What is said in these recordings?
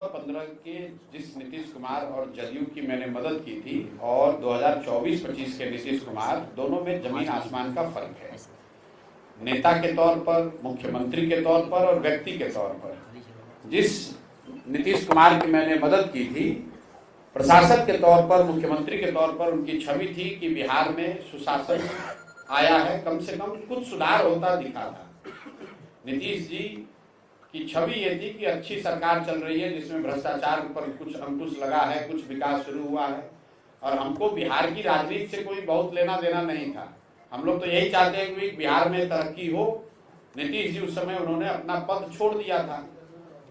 2015 के जिस नीतीश कुमार और जदयू की मैंने मदद की थी और 2024-25 के नीतीश कुमार, दोनों में जमीन आसमान का फर्क है। नेता के तौर पर, मुख्यमंत्री के तौर पर और व्यक्ति के तौर पर जिस नीतीश कुमार की मैंने मदद की थी, प्रशासक के तौर पर, मुख्यमंत्री के तौर पर उनकी छवि थी कि बिहार में सुशासन आया है, कम से कम कुछ सुधार होता दिखा था। नीतीश जी की छवि ये थी कि अच्छी सरकार चल रही है जिसमें भ्रष्टाचार पर कुछ अंकुश लगा है, कुछ विकास शुरू हुआ है। और हमको बिहार की राजनीति से कोई बहुत लेना देना नहीं था। हम लोग तो यही चाहते हैं कि बिहार में तरक्की हो। नीतीश जी उस समय उन्होंने अपना पद छोड़ दिया था।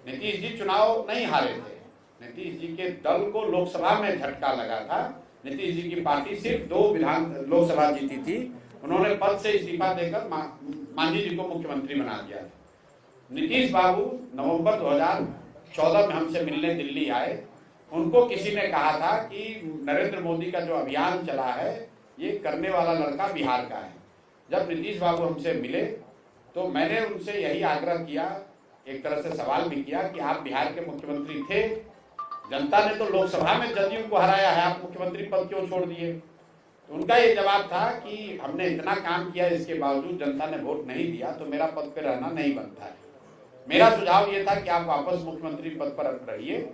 नीतीश जी चुनाव नहीं हारे थे। नीतीश जी के दल को लोकसभा में झटका लगा था। नीतीश जी की पार्टी सिर्फ 2 लोकसभा जीती थी। उन्होंने पद से इस्तीफा देकर मांझी जी को मुख्यमंत्री बना दिया था। नीतीश बाबू नवंबर 2014 में हमसे मिलने दिल्ली आए। उनको किसी ने कहा था कि नरेंद्र मोदी का जो अभियान चला है ये करने वाला लड़का बिहार का है। जब नीतीश बाबू हमसे मिले तो मैंने उनसे यही आग्रह किया, एक तरह से सवाल भी किया कि आप बिहार के मुख्यमंत्री थे, जनता ने तो लोकसभा में जदयू को हराया है, आप मुख्यमंत्री पद क्यों छोड़ दिए? तो उनका ये जवाब था कि हमने इतना काम किया, इसके बावजूद जनता ने वोट नहीं दिया तो मेरा पद पे रहना नहीं बनता है। मेरा सुझाव ये था कि आप वापस मुख्यमंत्री पद पर रहिए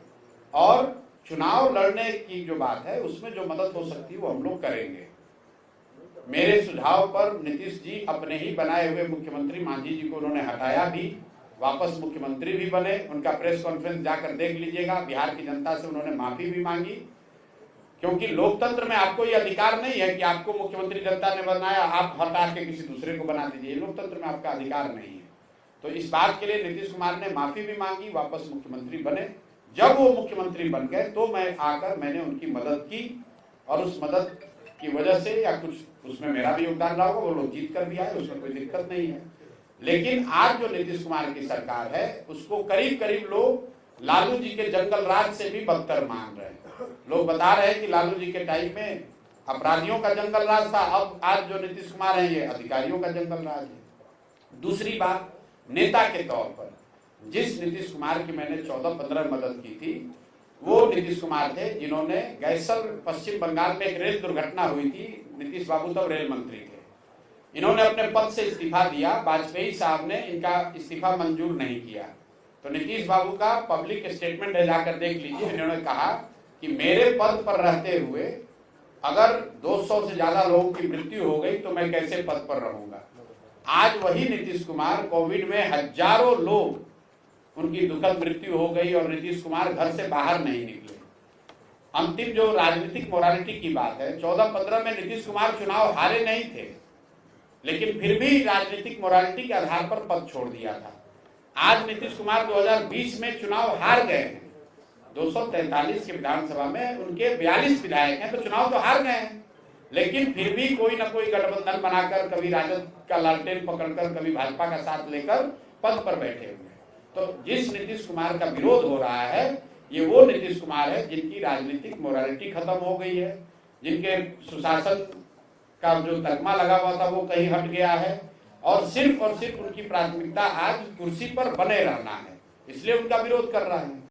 और चुनाव लड़ने की जो बात है उसमें जो मदद हो सकती है वो हम लोग करेंगे। मेरे सुझाव पर नीतीश जी अपने ही बनाए हुए मुख्यमंत्री मांझी जी को उन्होंने हटाया भी, वापस मुख्यमंत्री भी बने। उनका प्रेस कॉन्फ्रेंस जाकर देख लीजिएगा। बिहार की जनता से उन्होंने माफी भी मांगी, क्योंकि लोकतंत्र में आपको ये अधिकार नहीं है कि आपको मुख्यमंत्री जनता ने बनाया, आप हटा के किसी दूसरे को बना दीजिए। लोकतंत्र में आपका अधिकार नहीं है। तो इस बात के लिए नीतीश कुमार ने माफी भी मांगी, वापस मुख्यमंत्री बने। जब वो मुख्यमंत्री बन गए तो मैंने उनकी मदद की और उस मदद की वजह से या कुछ उसमें मेरा भी योगदान रहा होगा, वो लोग जीत कर भी आए, उसमें कोई दिक्कत नहीं है। लेकिन आज जो नीतीश कुमार की सरकार है उसको करीब करीब लोग लालू जी के जंगल राज से भी बदतर मान रहे हैं। लोग बता रहे हैं कि लालू जी के टाइम में अपराधियों का जंगल राज था, अब आज जो नीतीश कुमार है ये अधिकारियों का जंगल राज है। दूसरी बात, नेता के तौर पर जिस नीतीश कुमार की मैंने 14-15 मदद की थी, वो नीतीश कुमार थे जिन्होंने गैसल पश्चिम बंगाल में एक रेल दुर्घटना हुई थी। नीतीश बाबू तब रेल मंत्री थे। इन्होंने अपने पद से इस्तीफा दिया, वाजपेयी साहब ने इनका इस्तीफा मंजूर नहीं किया। तो नीतीश बाबू का पब्लिक स्टेटमेंट है, जाकर देख लीजिए। इन्होंने कहा कि मेरे पद पर रहते हुए अगर 200 से ज्यादा लोगों की मृत्यु हो गई तो मैं कैसे पद पर रहूंगा। आज वही नीतीश कुमार, कोविड में हजारों लोग उनकी दुखद मृत्यु हो गई और नीतीश कुमार घर से बाहर नहीं निकले। अंतिम जो राजनीतिक मोरालिटी की बात है, 14-15 में नीतीश कुमार चुनाव हारे नहीं थे, लेकिन फिर भी राजनीतिक मोरालिटी के आधार पर पद छोड़ दिया था। आज नीतीश कुमार 2020 में चुनाव हार गए हैं। 243 की विधानसभा में उनके 42 विधायक हैं, तो चुनाव तो हार गए हैं, लेकिन फिर भी कोई ना कोई गठबंधन बनाकर, कभी राजद का लालटेन पकड़कर, कभी भाजपा का साथ लेकर पद पर बैठे हुए। तो जिस नीतीश कुमार का विरोध हो रहा है ये वो नीतीश कुमार है जिनकी राजनीतिक मोरालिटी खत्म हो गई है, जिनके सुशासन का जो तगमा लगा हुआ था वो कहीं हट गया है और सिर्फ उनकी प्राथमिकता आज कुर्सी पर बने रहना है, इसलिए उनका विरोध कर रहा है।